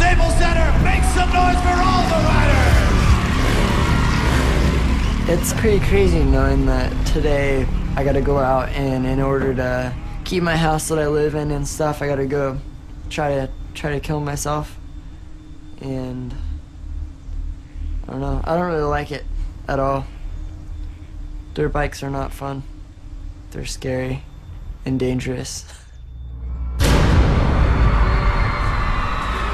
Staples Center, make some noise for all the riders! It's pretty crazy knowing that today I gotta go out and in order to keep my house that I live in and stuff, I gotta go try to kill myself. And I don't know, I don't really like it at all. Dirt bikes are not fun. They're scary and dangerous.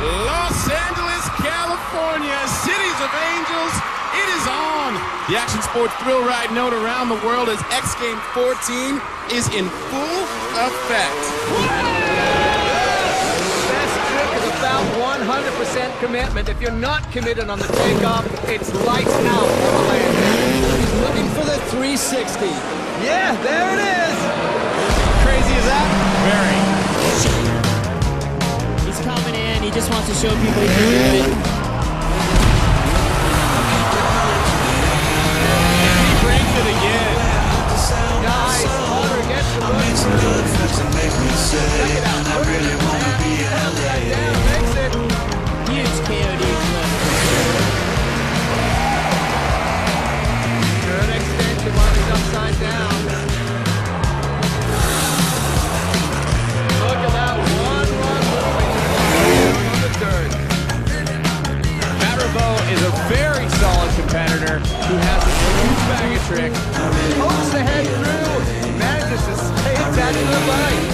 Los Angeles, California, Cities of Angels, it is on! The action sports thrill ride known around the world as X Games 14 is in full effect. Best trick is about 100% commitment. If you're not committed on the takeoff, it's lights out on the landing. He's looking for the 360. Yeah, there it is! Crazy as that? Very. He's coming in, he just wants to show people he can do it. He breaks it again. Nice, Hunter gets the book. Check it out. I really want to be in LA. Makes it. Huge KOD flip. Good extension while he's upside down. Look at that one run moving on the dirt. Marabou is a very solid competitor who has a huge bag of tricks. Hooks the head through, manages to stay attached to the bike.